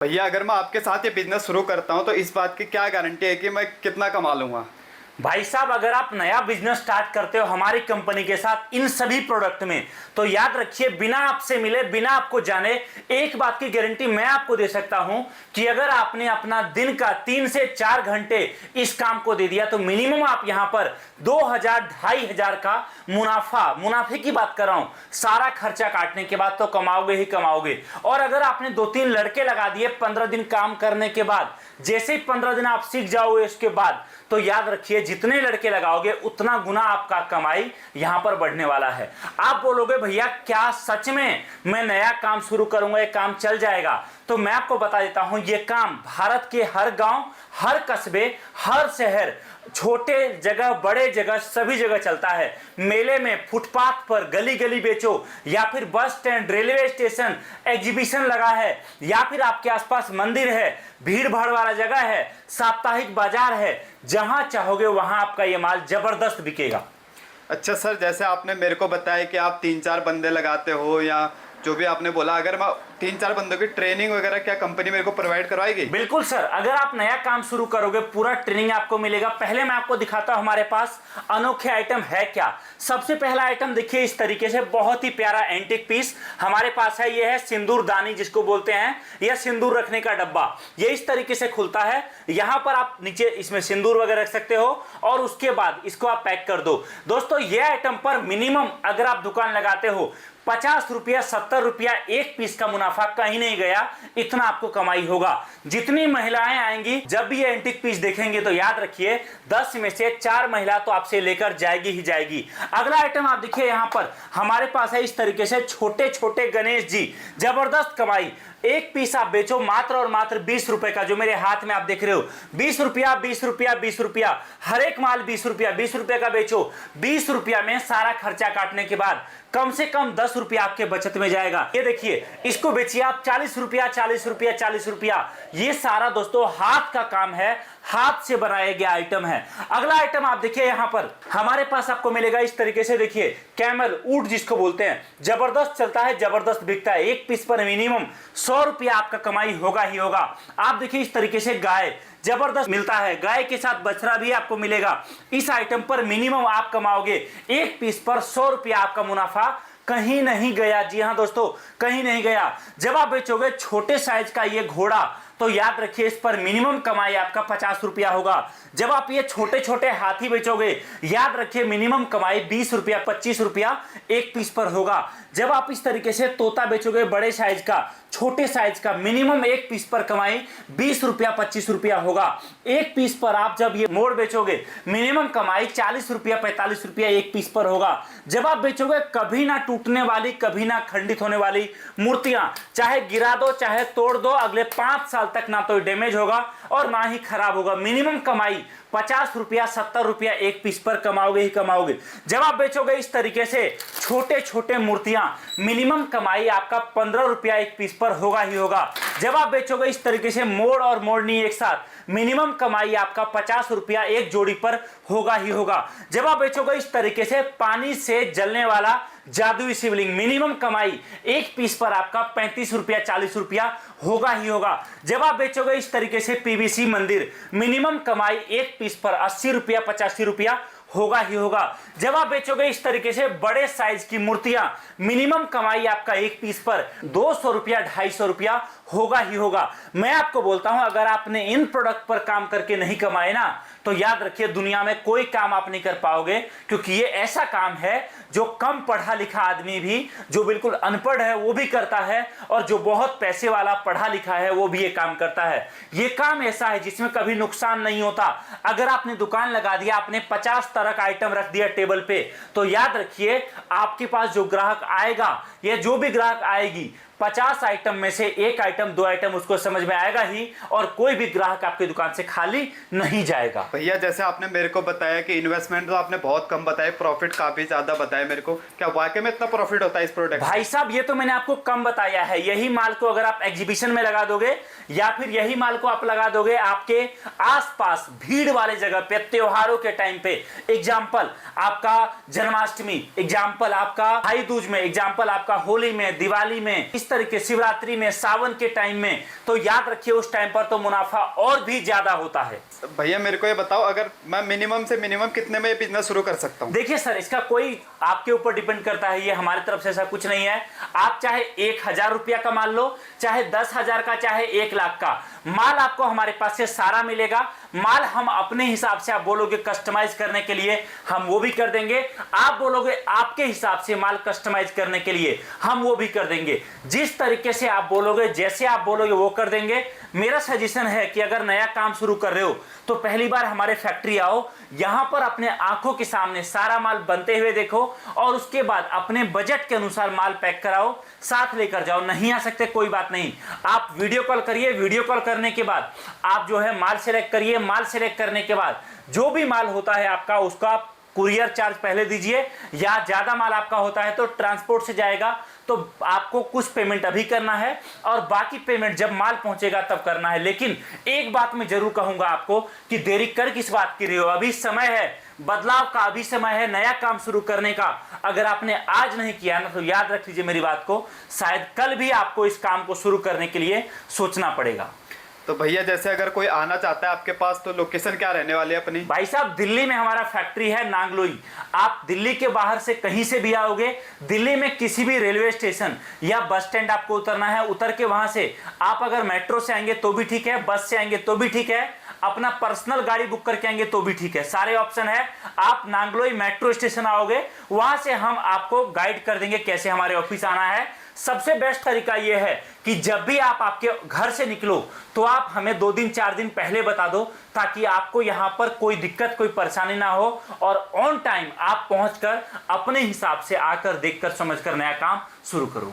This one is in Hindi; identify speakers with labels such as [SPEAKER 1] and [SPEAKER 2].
[SPEAKER 1] भैया अगर मैं आपके साथ ये बिजनेस शुरू करता हूँ तो इस बात की क्या गारंटी है कि मैं कितना कमा लूंगा?
[SPEAKER 2] भाई साहब, अगर आप नया बिजनेस स्टार्ट करते हो हमारी कंपनी के साथ इन सभी प्रोडक्ट में, तो याद रखिए बिना आपसे मिले, बिना आपको जाने, एक बात की गारंटी मैं आपको दे सकता हूं कि अगर आपने अपना दिन का 3 से 4 घंटे इस काम को दे दिया तो मिनिमम आप यहां पर 2,000-2,500 का मुनाफे की बात कर रहा हूं, सारा खर्चा काटने के बाद तो कमाओगे ही कमाओगे। और अगर आपने 2-3 लड़के लगा दिए 15 दिन काम करने के बाद, जैसे ही 15 दिन आप सीख जाओगे उसके बाद, तो याद रखिए जितने लड़के लगाओगे उतना गुना आपका कमाई यहां पर बढ़ने वाला है। आप बोलोगे भैया क्या सच में मैं नया काम शुरू करूंगा ये काम चल जाएगा? तो मैं आपको बता देता हूं, ये काम भारत के हर गांव, हर कस्बे, हर शहर, छोटे जगह, बड़े जगह, सभी जगह चलता है। मेले में, फुटपाथ पर, गली गली बेचो, या फिर bus stand, railway station, exhibition लगा है, या फिर आपके आसपास मंदिर है, भीड़ भाड़ वाला जगह है, साप्ताहिक बाजार है, जहां चाहोगे वहां आपका ये माल जबरदस्त बिकेगा।
[SPEAKER 1] अच्छा सर, जैसे आपने मेरे को बताया कि आप 3-4 बंदे लगाते हो या जो भी आपने बोला, अगर मैं 3-4 बंदों की ट्रेनिंग वगैरह क्या कंपनी मेरे को प्रोवाइड करवाएगी?
[SPEAKER 2] बिल्कुल सर, अगर आप नया काम शुरू करोगे पूरा ट्रेनिंग आपको मिलेगा। पहले मैं आपको दिखाता हूं हमारे पास अनोखे आइटम है क्या। सबसे पहला आइटम देखिए, इस तरीके से बहुत ही प्यारा एंटीक पीस हमारे पास है। यह है सिंदूर दानी जिसको बोलते हैं, यह सिंदूर रखने का डब्बा। ये इस तरीके से खुलता है, यहां पर आप नीचे इसमें सिंदूर वगैरह रख सकते हो और उसके बाद इसको आप पैक कर दो। दोस्तों यह आइटम पर मिनिमम अगर आप दुकान लगाते हो 50 रुपया, 70 रुपया एक पीस का मुनाफा कहीं नहीं गया, इतना आपको कमाई होगा। जितनी महिलाएं आएंगी जब भी ये एंटीक पीस देखेंगे तो याद रखिए 10 में से 4 महिला तो आपसे लेकर जाएगी ही जाएगी। अगला आइटम आप देखिए, यहां पर हमारे पास है इस तरीके से छोटे छोटे गणेश जी, जबरदस्त कमाई। एक पीस आप बेचो मात्र और मात्र 20 रुपए का, जो मेरे हाथ में आप देख रहे हो, 20 रुपया, 20 रुपया, 20 रुपया, हर एक माल 20 रुपया, 20 रुपया का बेचो। 20 रुपया में सारा खर्चा काटने के बाद कम से कम 10 रुपया आपके बचत में जाएगा। ये देखिए, इसको बेचिए आप 40 रुपया, 40 रुपया, 40 रुपया। ये सारा दोस्तों हाथ का काम है, हाथ से बनाया गया आइटम है। अगला आइटम आप देखिए, यहां पर हमारे पास आपको मिलेगा इस तरीके से, देखिए कैमल ऊंट जिसको बोलते हैं, जबरदस्त चलता है, जबरदस्त बिकता है। एक पीस पर मिनिमम 100 रुपया आपका कमाई होगा ही होगा। आप देखिए इस तरीके से गाय जबरदस्त मिलता है, गाय के साथ बछड़ा भी आपको मिलेगा। इस आइटम पर मिनिमम आप कमाओगे एक पीस पर 100 रुपया आपका मुनाफा कहीं नहीं गया। जी हां दोस्तों, कहीं नहीं गया। जब आप बेचोगे छोटे साइज का ये घोड़ा तो याद रखिए इस पर मिनिमम कमाई आपका 50 रुपया होगा। जब आप ये छोटे छोटे हाथी बेचोगे याद रखिए मिनिमम कमाई 20 रुपया, 25 रुपया एक पीस पर होगा। जब आप इस तरीके से तोता बेचोगे बड़े साइज का, छोटे साइज का, मिनिमम एक पीस पर कमाई 20 रुपया, 25 रुपया होगा। एक पीस पर आप जब ये मोड़ बेचोगे मिनिमम कमाई 40 रुपया, 45 रुपया एक पीस पर होगा। जब आप बेचोगे कभी ना टूटने वाली, कभी ना खंडित होने वाली मूर्तियां, चाहे गिरा दो चाहे तोड़ दो, अगले 5 साल तक ना तो डैमेज होगा और ना ही खराब होगा। मिनिमम कमाई 50 रुपया, 70 रुपया एक पीस पर कमाओगे ही कमाओगे। जब आप बेचोगे इस तरीके से छोटे छोटे मूर्तियां, मिनिमम कमाई आपका 15 रुपया एक पीस पर होगा ही होगा। जब आप बेचोगे इस तरीके से मोड़ और मोड़नी एक साथ, मिनिमम कमाई आपका 50 रुपया एक जोड़ी पर होगा ही होगा। जब आप बेचोगे इस तरीके से पानी से जलने वाला जादुई शिवलिंग, मिनिमम कमाई एक पीस पर आपका 35 रुपया, 40 रुपया होगा ही होगा। जब आप बेचोगे इस तरीके से पीवीसी मंदिर, मिनिमम कमाई एक पीस पर 80 रुपया, 85 रुपया होगा ही होगा। जब आप बेचोगे इस तरीके से बड़े साइज की मूर्तियां, मिनिमम कमाई आपका एक पीस पर 200 रुपया, 250 रुपया होगा ही होगा। मैं आपको बोलता हूं अगर आपने इन प्रोडक्ट पर काम करके नहीं कमाए ना, तो याद रखिए दुनिया में कोई काम आप नहीं कर पाओगे, क्योंकि ये ऐसा काम है जो कम पढ़ा लिखा आदमी भी, जो बिल्कुल अनपढ़ है वो भी करता है, और जो बहुत पैसे वाला पढ़ा लिखा है वो भी ये काम करता है। ये काम ऐसा है जिसमें कभी नुकसान नहीं होता। अगर आपने दुकान लगा दिया, आपने 50 तरह का आइटम रख दिया टेबल पे, तो याद रखिए आपके पास जो ग्राहक आएगा या जो भी ग्राहक आएगी, 50 आइटम में से एक आइटम, 2 आइटम उसको समझ में आएगा ही, और कोई भी ग्राहक आपकी दुकान से खाली नहीं जाएगा।
[SPEAKER 1] भैया जैसे आपने मेरे को बताया कि इन्वेस्टमेंट तो आपने बहुत कम बताया, प्रॉफिट काफी ज्यादा बताया मेरे को, क्या वाकई में इतना प्रॉफिट होता है इस प्रोडक्ट?
[SPEAKER 2] भाई साहब ये तो मैंने आपको कम बताया है। यही माल को अगर आप एग्जीबिशन में लगा दोगे या फिर यही माल को आप लगा दोगे आपके आसपास भीड़ वाले जगह पे, त्योहारों के टाइम पे, एग्जाम्पल आपका जन्माष्टमी, एग्जाम्पल आपका भाई दूज में, एग्जाम्पल आपका होली में, दिवाली में, इस तरीके शिवरात्रि में, सावन के टाइम में, तो याद रखिए उस टाइम पर तो मुनाफा और भी ज्यादा होता है।
[SPEAKER 1] भैया मेरे को ये बताओ, अगर मैं मिनिमम से मिनिमम कितने में ये बिजनेस शुरू कर सकता हूँ?
[SPEAKER 2] देखिए सर, इसका कोई आपके ऊपर डिपेंड करता है, ये हमारी तरफ से ऐसा कुछ नहीं है। आप चाहे 1000 रुपया का मान लो, चाहे 10,000 का, चाहे 1 लाख का माल, आपको हमारे पास से सारा मिलेगा। माल हम अपने हिसाब से, आप बोलोगे कस्टमाइज करने के लिए, हम वो भी कर देंगे। आप बोलोगे आपके हिसाब से माल कस्टमाइज करने के लिए, हम वो भी कर देंगे। जिस तरीके से आप बोलोगे, जैसे आप बोलोगे वो कर देंगे। मेरा सजेशन है कि अगर नया काम शुरू कर रहे हो तो पहली बार हमारे फैक्ट्री आओ, यहां पर अपने आंखों के सामने सारा माल बनते हुए देखो, और उसके बाद अपने बजट के अनुसार माल पैक कराओ, साथ लेकर जाओ। नहीं आ सकते कोई बात नहीं, आप वीडियो कॉल करिए। वीडियो कॉल करने के बाद आप जो है माल सेलेक्ट करिए। माल सेलेक्ट करने के बाद जो भी माल होता है आपका, उसका आप कुरियर चार्ज पहले दीजिए, या ज्यादा माल आपका होता है तो ट्रांसपोर्ट से जाएगा, तो आपको कुछ पेमेंट अभी करना है और बाकी पेमेंट जब माल पहुंचेगा तब करना है। लेकिन एक बात मैं जरूर कहूंगा आपको कि देरी कर किस बात की रहे हो, अभी समय है बदलाव का, अभी समय है नया काम शुरू करने का। अगर आपने आज नहीं किया ना, तो याद रख लीजिए मेरी बात को, शायद कल भी आपको इस काम को शुरू करने के लिए सोचना पड़ेगा।
[SPEAKER 1] तो भैया जैसे अगर कोई आना चाहता है आपके पास, तो लोकेशन क्या रहने वाली है अपनी?
[SPEAKER 2] भाई साहब, दिल्ली में हमारा फैक्ट्री है नांगलोई। आप दिल्ली के बाहर से कहीं से भी आओगे, दिल्ली में किसी भी रेलवे स्टेशन या बस स्टैंड आपको उतरना है, उतर के वहां से आप अगर मेट्रो से आएंगे तो भी ठीक है, बस से आएंगे तो भी ठीक है, अपना पर्सनल गाड़ी बुक करके आएंगे तो भी ठीक है, सारे ऑप्शन है। आप नांगलोई मेट्रो स्टेशन आओगे, वहां से हम आपको गाइड कर देंगे कैसे हमारे ऑफिस आना है। सबसे बेस्ट तरीका यह है कि जब भी आप आपके घर से निकलो तो आप हमें 2 दिन 4 दिन पहले बता दो, ताकि आपको यहां पर कोई दिक्कत, कोई परेशानी ना हो, और ऑन टाइम आप पहुंचकर अपने हिसाब से आकर देखकर समझकर नया काम शुरू करो।